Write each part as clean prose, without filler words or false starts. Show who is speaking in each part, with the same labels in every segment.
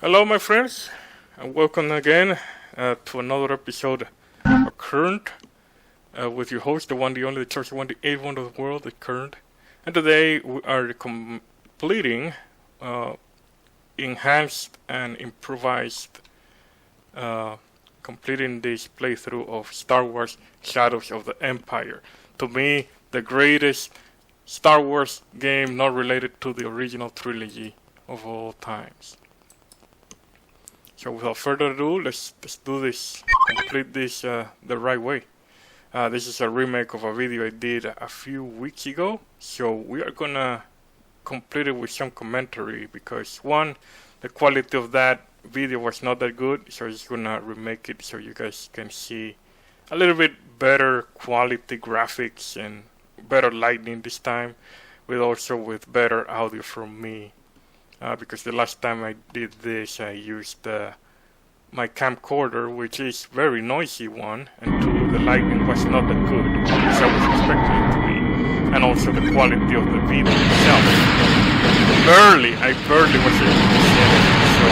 Speaker 1: Hello, my friends, and welcome again to another episode of Current with your host, the one, the only, the church, the one, the eighth one of the world, the Current. And today we are completing enhanced and improvised, completing this playthrough of Star Wars Shadows of the Empire. To me, the greatest Star Wars game not related to the original trilogy of all times. So without further ado, let's do this, complete this the right way. This is a remake of a video I did a few weeks ago, so we are gonna complete it with some commentary because one, the quality of that video was not that good, so I'm just gonna remake it so you guys can see a little bit better quality graphics and better lighting this time, with better audio from me. Because the last time I did this, I used my camcorder, which is very noisy one, and two, the lighting was not that good as I was expecting it to be, and also the quality of the video itself. I barely was able to see anything. So,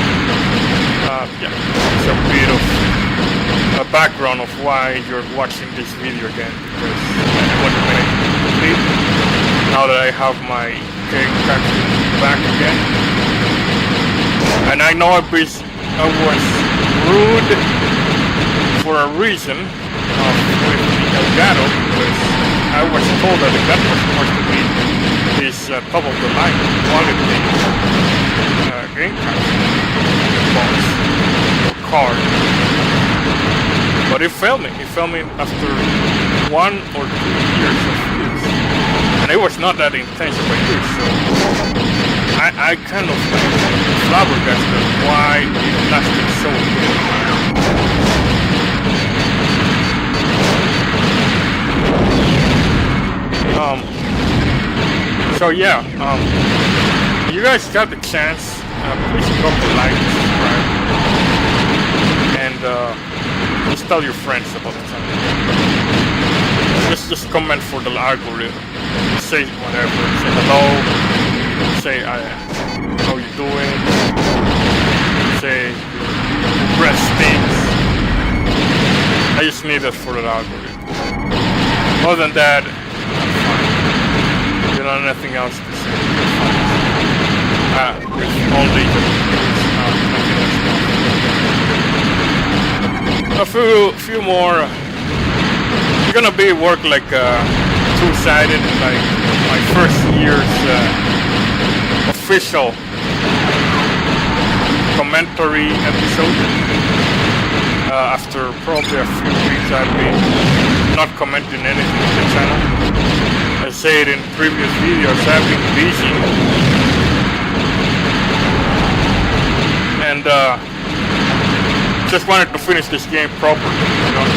Speaker 1: yeah, it's a bit of a background of why you're watching this video again, because I want to make it complete now that I have my game capture back again. And I know I was rude for a reason with the Elgato, because I was told that that was supposed to be this top of the line quality game capture box or card. But it failed me. It failed me after 1 or 2 years of use. And it was not that intense of a use, so I kind of flabbergasted why it lasted so long. So yeah, you guys got the chance, please drop a like, subscribe, and just tell your friends about the channel. Just comment for the algorithm. Say whatever. Say hello. Say how you doing. Say your breath stinks. I just need it for the algorithm. Other than that, I'm fine. You know, nothing else to say. It's only a few more. It's gonna be work like two-sided, like my first year's official commentary episode. After probably a few weeks I've been not commenting anything on the channel. I said in previous videos I've been busy. And just wanted to finish this game properly, you know.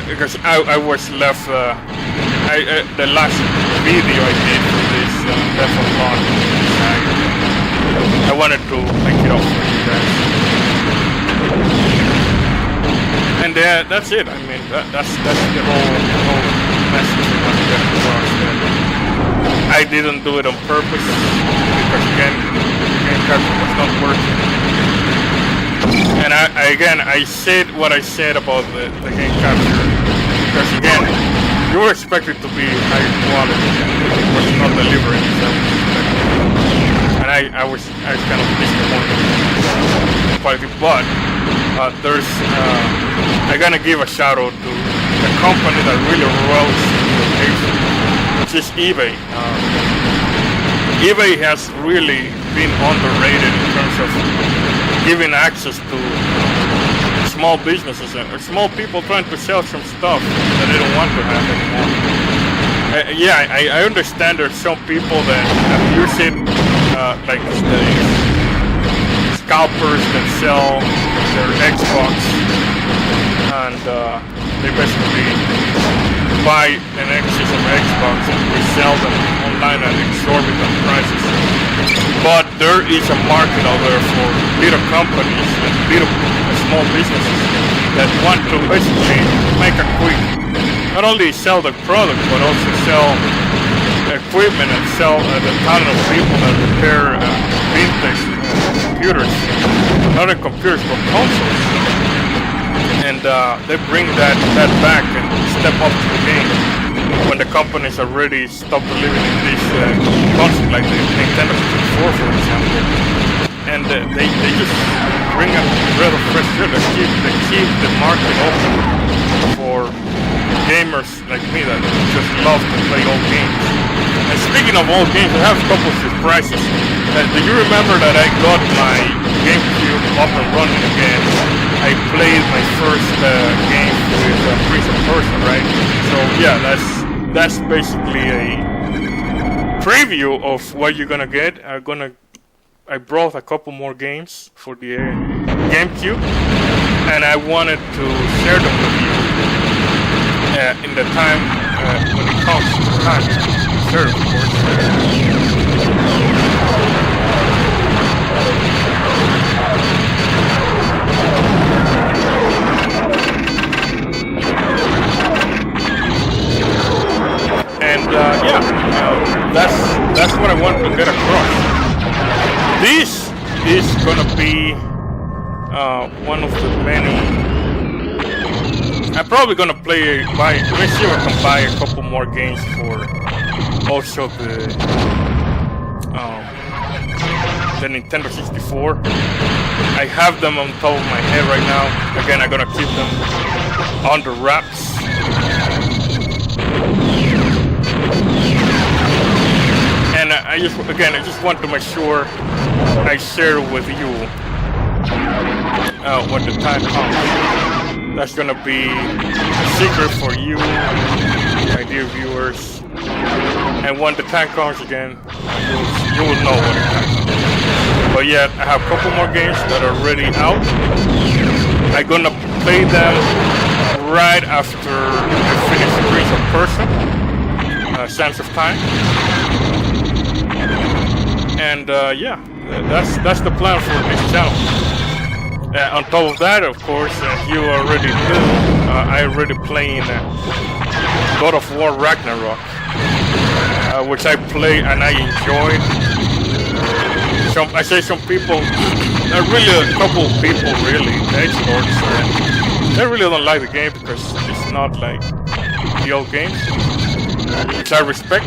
Speaker 1: Because I was left, the last video I did for this left unlocked. I wanted to make it up for you guys. And that's it. I mean, that's the whole message I want to get across. I didn't do it on purpose, because again, the game capture was not working. And I said what I said about the game capture, because again, you were expected to be high quality, and it was not delivering as I was expecting. And I was kind of disappointed in quality, but I'm gonna give a shout out to the company that really rose to the occasion, which is eBay. eBay has really been underrated in terms of giving access to small businesses or small people trying to sell some stuff that they don't want to have anymore. Yeah, I understand there's some people that use it like the scalpers that sell their Xbox, and they basically buy an excess of Xbox and resell them online at exorbitant prices. But there is a market out there for little companies and little small businesses that want to basically make a quick, not only sell the product, but also sell equipment and sell the talent of people that repair vintage computers, not in computers but consoles, and they bring that back and step up to the game when the companies already stopped believing in this concept, like the Nintendo 64, for example, and they just bring a breath of fresh air. They keep the market open for gamers like me that just love to play old games. And speaking of old games, I have a couple of surprises. Do you remember that I got my GameCube up and running again? I played my first game with Prince of Persia, right? So yeah, that's basically a preview of what you're gonna get. I brought a couple more games for the GameCube, and I wanted to share them with you in the time when it comes to time. Sure, of course. And that's what I want to get across. This is gonna be one of the many. I'm probably gonna let me see if I can buy a couple more games for also the Nintendo 64. I have them on top of my head right now. Again, I'm gonna keep them under wraps. And I just want to make sure I share with you when the time comes. That's gonna be a secret for you, my dear viewers. And when the time comes again, you will know when the time comes. But yeah, I have a couple more games that are already out. I'm gonna play them right after I finish Prince of Persia, Sands of Time. And yeah, that's the plan for this channel. On top of that, of course, you already knew, I already playing God of War Ragnarok, which I play and I enjoyed. I say some people, really a couple of people really, edgelords, they really don't like the game because it's not like the old games, which I respect.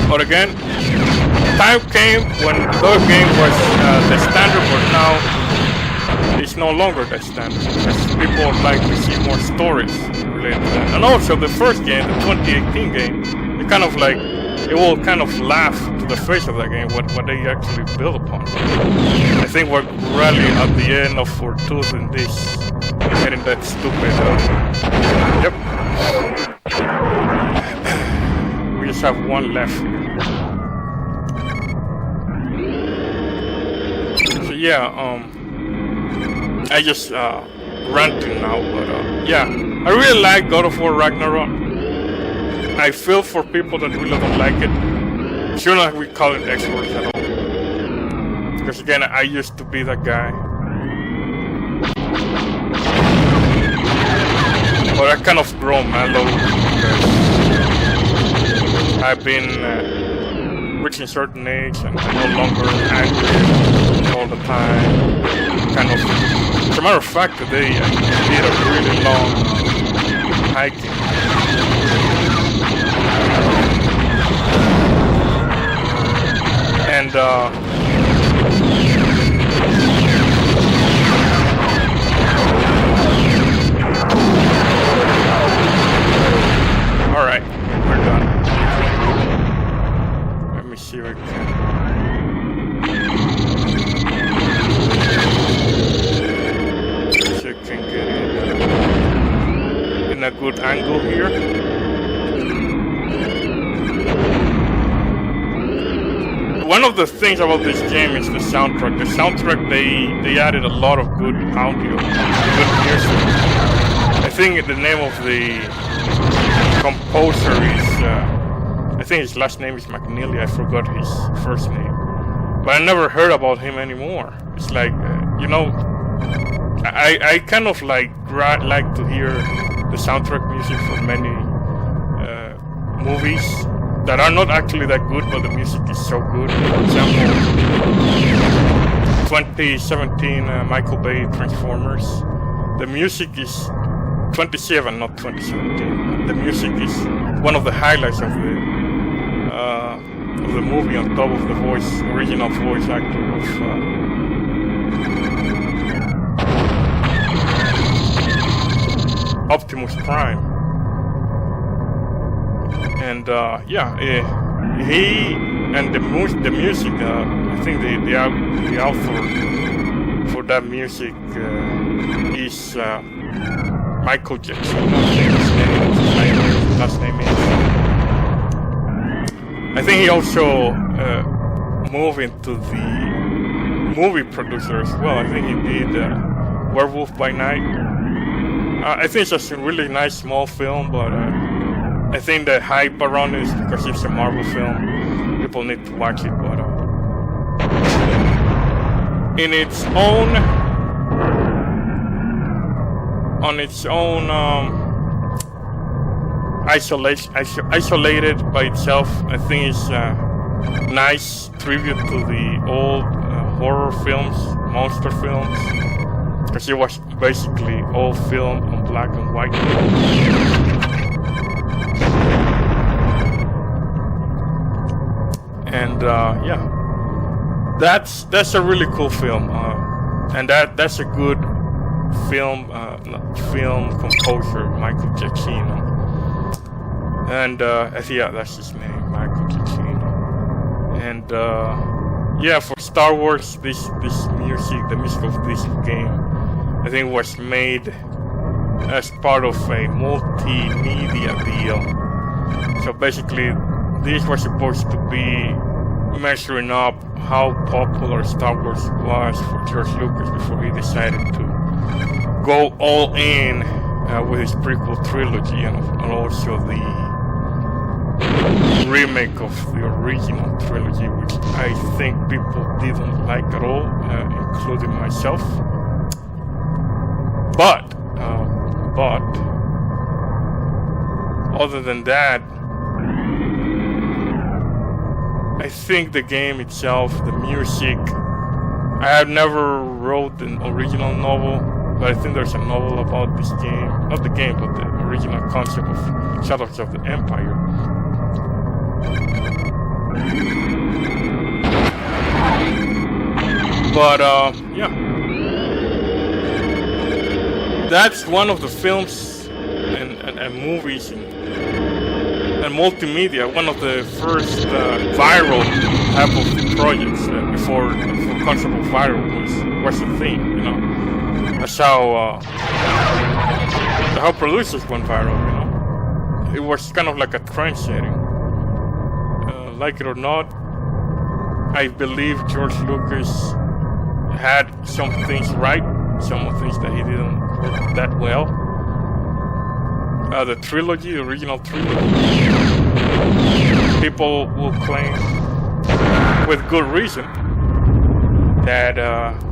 Speaker 1: But again, time came when the game was the standard, but now it's no longer that standard. Because people would like to see more stories related to that. And also the first game, the 2018 game, it will kind of laugh to the face of that game what they actually build upon. I think we're really at the end of our tooth in this, getting that stupid. Yep. We just have one left. So yeah, I just ranting now, but yeah, I really like God of War Ragnarok. I feel for people that really don't like it. Shouldn't we call it experts at all? Because again, I used to be that guy. But I kind of grown mellow because I've been reaching a certain age and I'm no longer angry all the time. Kind of. As a matter of fact, today I did a really long hiking. And alright, we're done. Let me see if I can get in a good angle here. One of the things about this game is the soundtrack. The soundtrack, they added a lot of good audio, good music. I think the name of the composer is, I think his last name is McNeely. I forgot his first name, but I never heard about him anymore. It's like, you know, I kind of like to hear the soundtrack music for many movies that are not actually that good, but the music is so good. For example, 2017 Michael Bay Transformers. The music is 27, not 2017. The music is one of the highlights of the movie, on top of the original voice actor of Optimus Prime. And he and the music. I think the author for that music is Michael Jackson. I think his last name is. I think he also moved into the movie producer as well. I think he did Werewolf by Night. I think it's just a really nice small film, but I think the hype around it is because it's a Marvel film. People need to watch it, but in its own, on its own isolated by itself, I think it's a nice tribute to the old horror films, monster films, because it was basically all filmed on black and white. And that's a really cool film, and that's a good film composer, Michael Giacchino. And that's his name, Michael Giacchino. And for Star Wars, this music, the music of this game, I think was made as part of a multimedia deal. So basically, this was supposed to be measuring up how popular Star Wars was for George Lucas before he decided to go all in with his prequel trilogy and also the remake of the original trilogy, which I think people didn't like at all, including myself. But other than that, I think the game itself, the music, I have never wrote an original novel, but I think there's a novel about this game. Not the game, but the original concept of Shadows of the Empire. But, that's one of the films and movies and multimedia, one of the first viral type of projects before concept of viral was a thing, you know. That's how producers went viral, you know. It was kind of like a trend setting. Like it or not, I believe George Lucas had some things right, some things that he didn't work that well. The trilogy, the original trilogy, people will claim, with good reason, that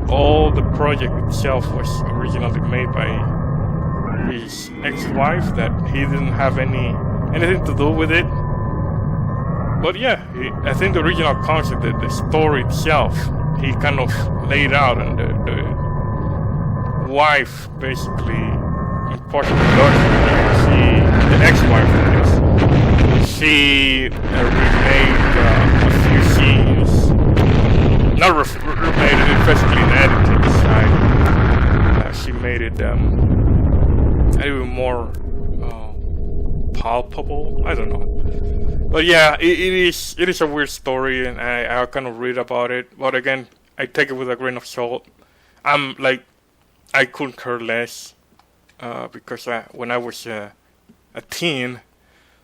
Speaker 1: all the project itself was originally made by his ex-wife, that he didn't have anything to do with it. But yeah, I think the original concept, the story itself, he kind of laid out, and the wife basically, unfortunately, the ex-wife, she remade a few scenes, not remade it, basically in editing side. She made it even more palpable. I don't know. But yeah, it is a weird story, and I kind of read about it. But again, I take it with a grain of salt. I'm like, I couldn't care less, because when I was a teen,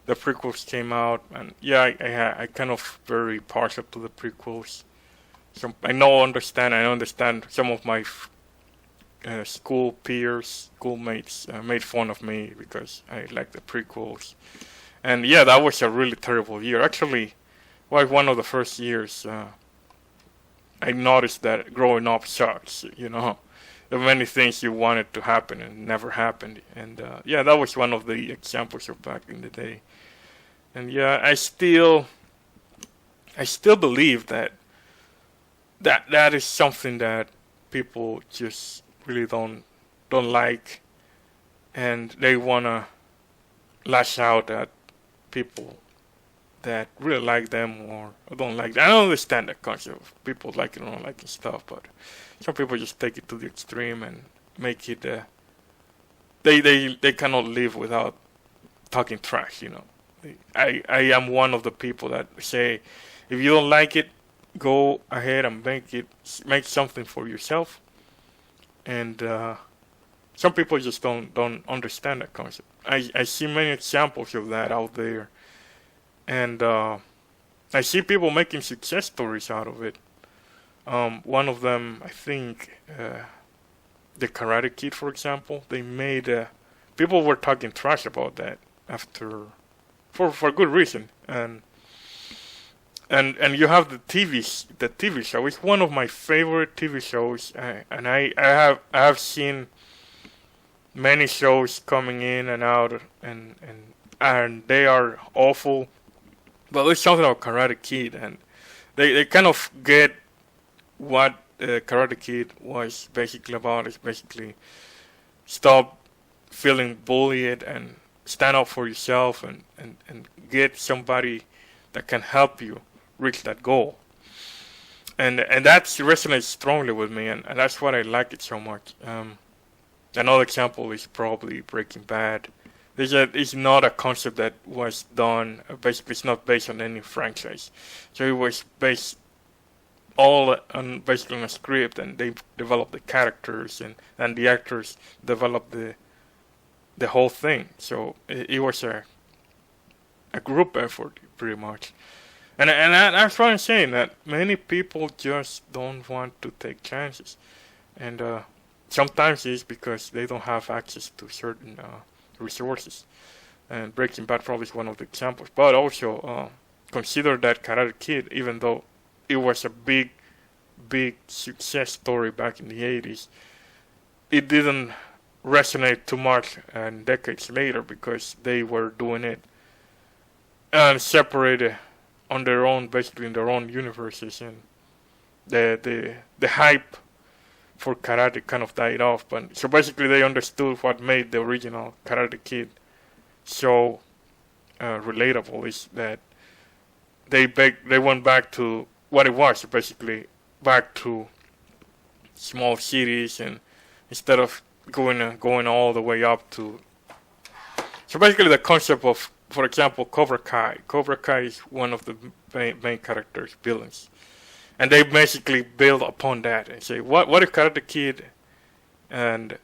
Speaker 1: the prequels came out, and yeah, I kind of very partial to the prequels. So I understand some of my school peers, schoolmates made fun of me because I like the prequels. And yeah, that was a really terrible year. Actually, one of the first years I noticed that growing up sucks, you know. There were many things you wanted to happen and never happened. And yeah, that was one of the examples of back in the day. And yeah, I still believe that is something that people just really don't like, and they wanna lash out at people that really like them or don't like them. I don't understand that concept of people liking or not liking stuff, but some people just take it to the extreme and make it. They cannot live without talking trash. I am one of the people that say, if you don't like it, go ahead and make something for yourself. And some people just don't understand that concept. I see many examples of that out there, and I see people making success stories out of it. One of them, I think, the Karate Kid, for example, they made people were talking trash about that after for good reason, and you have the TV show. It's one of my favorite TV shows, and I have seen many shows coming in and out, and they are awful. But there's something about Karate Kid, and they kind of get what Karate Kid was basically about. Is basically stop feeling bullied and stand up for yourself, and get somebody that can help you reach that goal. And that resonates strongly with me, and that's why I like it so much. Another example is probably Breaking Bad. It's not a concept that was done. Basically, it's not based on any franchise. So it was based all on basically on a script, and they developed the characters, and the actors developed the whole thing. So it was a group effort, pretty much. And that's what I'm saying, that many people just don't want to take chances. And sometimes it's because they don't have access to certain resources. And Breaking Bad probably is one of the examples. But also consider that Karate Kid, even though it was a big success story back in the 80s, it didn't resonate too much decades later, because they were doing it separated on their own, basically in their own universes, and the hype for karate kind of died off. But so basically, they understood what made the original Karate Kid so relatable, is that they went back to what it was, basically back to small cities, and instead of going all the way up to. So basically, the concept of, for example, Cobra Kai. Cobra Kai is one of the main characters, villains, and they basically build upon that and say, what if Karate Kid and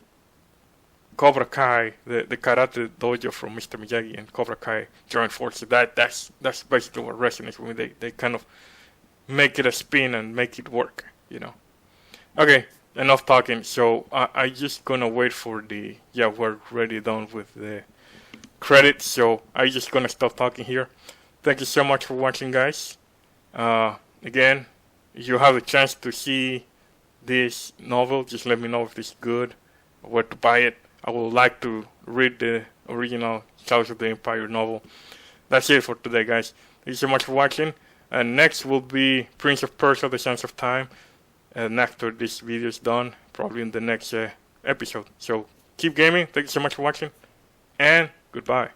Speaker 1: Cobra Kai, the karate dojo from Mr. Miyagi, and Cobra Kai join forces? That's basically what resonates with me. They kind of make it a spin and make it work, Okay, enough talking. So I just gonna wait for we're already done with the credits, so I just gonna stop talking here. Thank you so much for watching, guys. Again, if you have a chance to see this novel, just let me know if it's good, or where to buy it. I would like to read the original Shadows of the Empire novel. That's it for today, guys. Thank you so much for watching. And next will be Prince of Persia: The Sands of Time. And after this video is done, probably in the next episode. So keep gaming. Thank you so much for watching, and goodbye.